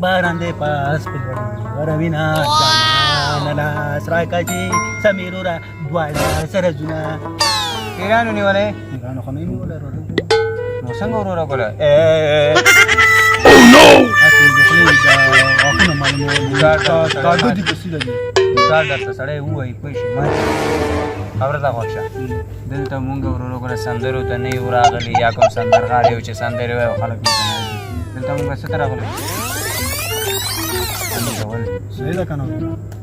باران دې پاس پلړي روینا جانا لاس راکاږي سمیرو را دواړه سره زونه ایرانو نیولې ایرانو خو نه نیولې نو څنګه ورور کوله اصلي دخلي دا غاښونه معلومه کاږه دي کسي دي دا درته سړی ووایي پوه شي ما خبره ده خوښه دلته مونږ ورور کوله سندرو ته نه یو راغلي یا کوم سندرغاړی و چې سندرې وایي خلک دلته مونږ څه ته راغلي صحیح ده که نه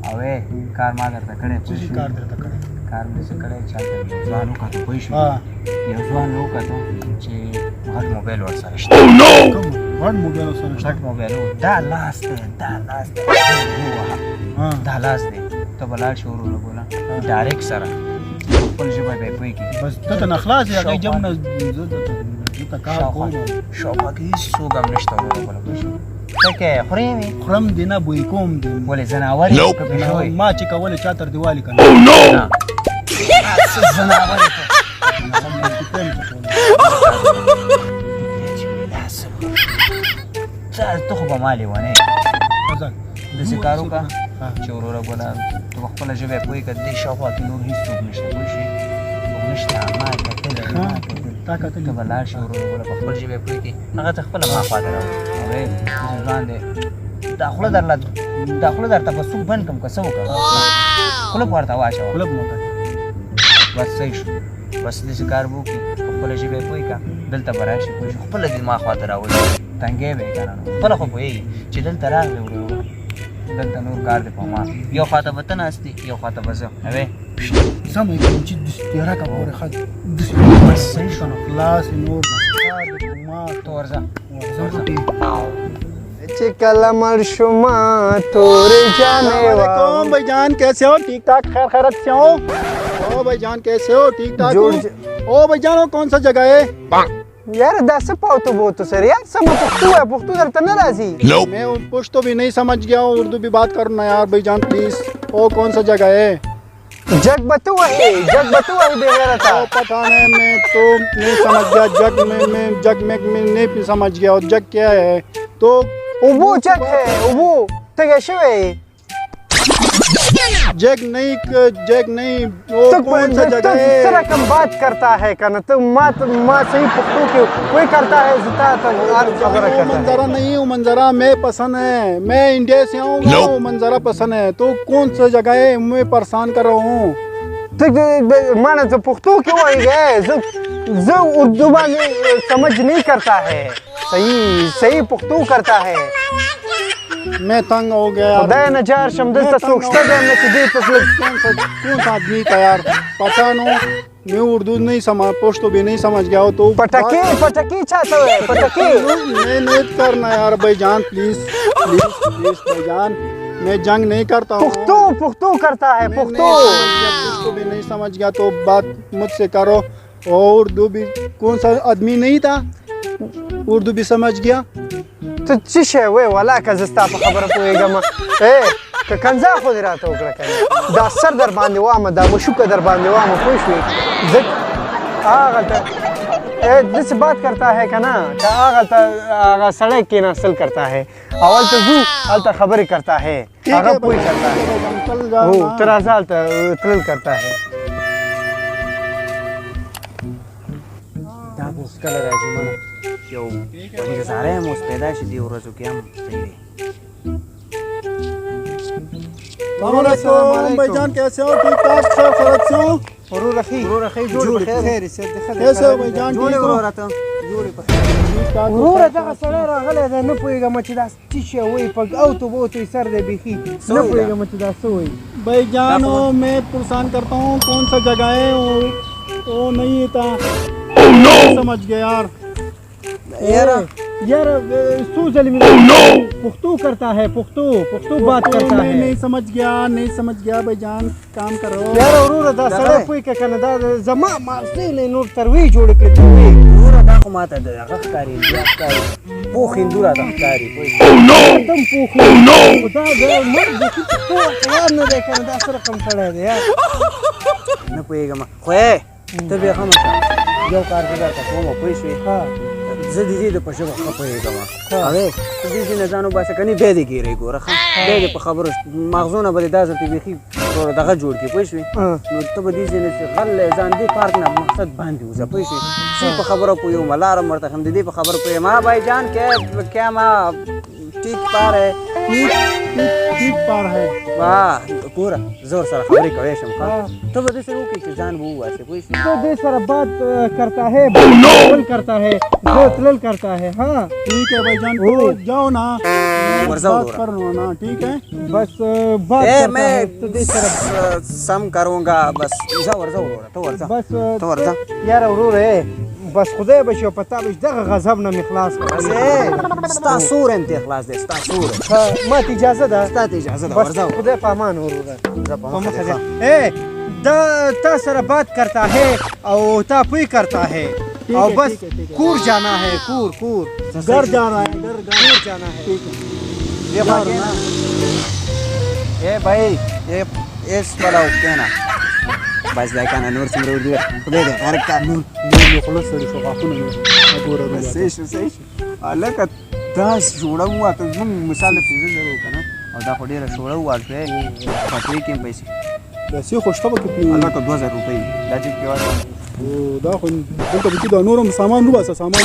اوې کار ما درته کړی څه شي کار درته کړی کار مې څه کړی چاته یو ځوان وکتو پوه شو یو ځوان وکتو چې غټ موبایل ورسره شته غټ موبایل ورسره شته غټ موبایل دا لاس دی دا لاس دی ته به لاړ شې ورونه بوله ډایرکټ سره خپل ژبه به یې پوهېږي بس ته ته نه خلاص یې هغې جم نه زه ته کار کوم شاوخوا کې هېڅوک هم نشته ورونه بوله پوه شو څه کوې خورې مې خورم دې نه بوی کوم دې ولې ځناور یې که پیشو یې ما چې کولې چا تر دیوالې که نه ځناور یې ته خو به ما لیونی داسې کار وکړه چې وروره ګله ته به خپله ژبه یې پوهېږه دې شاوخوا کې نور هېڅوک نشته پوه شوې څوک نشته ما کتل ته به لاړ شې وروره ګله په خپل ژبه یې پوهېږي هغه ته خپله ما خوا ته راوړي ځوان دی دا خوله درته په سوک بند کړم که څه وکړم خوله په ورته واچوه خوله به مو کړه بس صحیح شو بس داسې کار به وکړي په خپله ژبه یې پوهېږه دلته به راشي پوه شو خپله دې ما خوا ته راوړي تنګی به یې که نه خپله خو پوهېږي چې دلته راغلی وروره دلته نور کار دی په ما یو خوا ته به ته ناست دي یو خوا ته به زه اوې سمه یې کوم چې داسې تیاره که پورې ښه بس صحیح شو نو خلاص یې نور بس کار دی په ما ته ورځه چې کله مړ شومه تورې جانې वालेकुम भाईजान कैसे हो ठीक ठाक खैर खैरत से हो ओ भाईजान कैसे हो ठीक ठाक हो ओ भाईजान वो कौन सा जगह है यार دا څه پاوتو بوتو سر यार سم پښتو ہے پښتو درته نه راځي मैं पश्तो भी नहीं समझ गया हूँ उर्दू भी बात करो ना यार भाईजान प्लीज ओ कौन सा जगह है जग बतू है बेगैरत ओ पता नहीं मैं तो नहीं समझ गया जग में नहीं समझ गया और जग क्या है तो उबू जग है उबू तगे शवे जग नहीं वो कौन सा जगह है इस तरह कम बात करता है कना तो माँ सही पख्तू के कोई करता है जिता तो खबर करता है मंजरा नहीं वो मंजरा मैं पसंद है मैं इंडिया से हूँ वो मंजरा पसंद है तो कौन सा जगह है मैं परेशान कर रहा हूँ तो माना तो पख्तू क्यों आई गए जो उर्दू में समझ नहीं करता है सही पख्तू करता है मैं तंग हो गया खुदा नजार शमदल तो सोचता है मैं तुझे तसलीम कौन सा आदमी का यार पता नहीं मैं उर्दू नहीं समझ पश्तो भी नहीं समझ गया हो तो पटकी चाहता है पटकी मैं नहीं करना यार भाईजान प्लीज भाईजान मैं जंग नहीं करता हूँ पुख्तू करता है पुख्तू भी नहीं समझ गया तो बात मुझसे करो और उर्दू भी कौन सा आदमी नहीं था उर्दू भी समझ गया तो चिशे वे वाला का जस्ता पे खबर पोएगा म ए कंजा खो दे रहा था ओकरा के दा सर दर बांधे वा म दा मुशु के दर बांधे वा म कोई जग आगत ए दिस बात करता है कना का आगत आगा सड़क के नसल करता है अवल तो जू अल तो खबर करता है आगा कोई करता है वो तराजाल तो तल करता है دا اوس کله راځي مړه یو انتظاره یم اوس پیدا شي دې ورځو کې هم صحیح دی السلام भाईजान कैसे हो ठीक ठाक सब खैरियत से हो ورو رخي جوړ بخیر कैसे हो भाईजान جوړ ورو ته جوړ په ورو دغه سره راغله ده نه پوهېږم چې دا څه شی وایي په اوتو بوتو سر دی بیخي نه پوهېږم چې دا څه وایي भाईजान मैं परेशान करता हूँ कौन सा जगह है वो नहीं था समझ गया यार सोचल में पुख्तू करता है पुख्तू बात करता है नहीं समझ गया भाईजान काम करो यार और दा सड़क कोई के कने दा जमा मारसे ले नूर तروي جوړ کړی نور دا خو ماته د هغه ښکاري بیا ښکاري پوخ هندوره دا ښکاري تم پوخ خدا دې مرګ دې یار نه ده کنه دا سره کم کړی دی یار نه پوهېږم خو ته بیا هم یو کار به درته کوم پوه شوې زه د دې د په ژبه ښه پوهېږم هغې ته دې ځینې ځان وباسه که نه بیا دې ګیرې ګوره ښه بیا دې په خبرو مغزونه به دې دا ځل ته بیخي دغه جوړ کړي پوه شوې نو ته به دې ځینې غل ځان دې پارک نه مقصد باندې وځه پوه شوې څه په خبرو پوهېږم لاره ورته ښیم د دې په خبرو پوهېږم ها بھائی جان کیا ما ٹھیک پار ہے ٹھیک پار ہے واہ ګوره زه ورسره خبرې کولی شم ښه ته به داسې وکړې چې ځان به وواسې پوه شوې तो दे सर बात करता है बोल करता है बोतल करता है हाँ ठीक है भाईजान तो जाओ ना बात करना ना ठीक है बस बात ए करता मैं है तो दे सर सम करूँगा बस जा ورځه وروره ته ورځه बस ته ورځه यार ورور بس خدای به شو پتا به دغه غضب نه مخلاص بس ستا سور انت اخلاص دې ستا سور ما ته اجازه ده ستا ته اجازه ده بس ورځه خدای په امان ورور زه په مخه ده اے دا تا سره بات کرتا ہے او تا پوی کرتا ہے او بس کور جانا ہے کور घर जाना है घर جانا ہے ये बाकी ना ए भाई ये इस वाला ओके ना बस دا کنه نور څومره ورځي خدای دې هر کار نور خلاص سړي شو غاښونه مې وګوره صحیح شو هلکه دا جوړه وواته زموږ مثال د 15 زره وکنه او دا خو ډېره شوړه وواته پټرې کې پیسې پیسې خو شته پکې هلکه 2000 روپۍ دا چې کې واته دا خو دلته به دا نورم سامان نو باسه سامان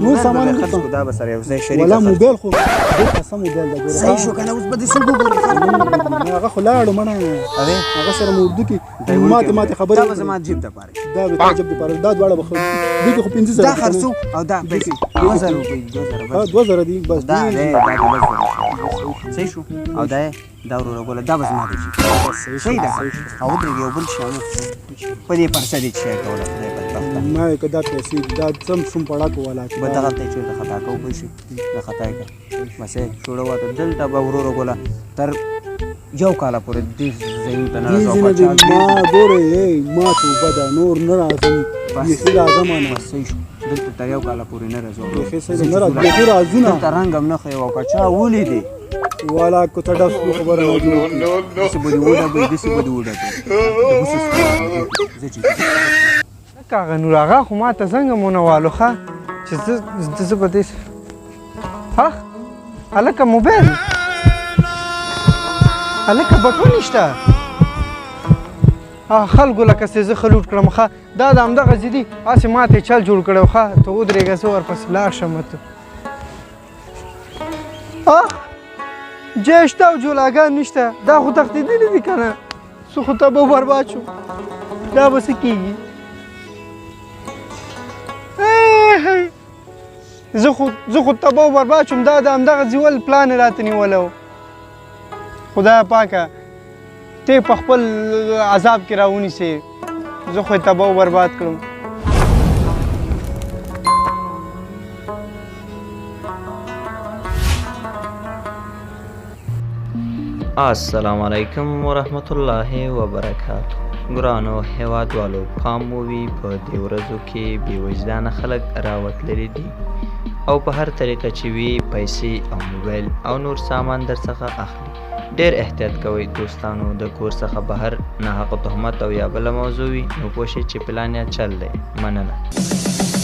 نور سامان خرڅ کو دا به سره یو ځای شریک ولا موبایل خو دلته سم موبایل دا ګوره صحیح شو کنه اوس به دې څه وګورې هغه خو لاړو منه هغه سره مو اردو کې ماته خبرې دا به زما جیب ته پاره دا به تعجب دي پاره دا دواړه بخو دي خو 15 دا خرڅو او دا پیسې 2000 روپۍ 2000 دي بس دا صحیح شو او دا ورو ګوله دا به زما دی صحیح ده او درې یو بل شی په دې پرسه دي چې کوله خدای بدبخته ما کدا پیسې دا سم سم پړا کوله به دغه ته چې خطا کو به شي د خطا کې بس جوړه واته دلته به ورو ګوله تر یو کاله پورې دې زین ته نه راځو ما ګوره ما ته بدا نور نه راځم یې راځم نه صحیح شو دلته تر یو کاله پورې نه راځو نه راځو نه رنګ هم نه خو یو کچا ولیدې والا کو ته ډاس خبره نه جوړ دسې به دې وډبې دسې به دې وډبې کاغه نور هغه خو ما ته څنګه مونوالو ښه چې زه به دې ها هلکه موبایل هلکه بټو نشته خلکو لکه چې زه ښه لوټ کړم ښه دا د همدغه ضدي هسې ما ته چل جوړ کړی ښه ته ودرېږه زه ورپسې لاړ شم ته جیشته او جولاګان نشته دا خو تښتېدلي دي که نه زه خو تبه برباد شم دا به څه کېږي زه خو تبه و برباد شم دا د همدغه ځول پلان یې راته نیولی و خدایه پاکه ته په خپل عذاب کې راونیسې زه خو یې تبه و برباد کړم السلام علیکم ورحمت الله وبرکاتہ ګرانو هیوادوالو پام مو وي په دې ورځو کې بې وجدانه خلک راوتلي دي او په هر طریقه چې وي پیسې او موبایل او نور سامان در څخه اخلي ډېر احتیاط کوئ دوستانو د کور څخه بهر ناحقه تهمت او یا بله موضوع وي نو پوه شئ چې پلان یا چل دی مننه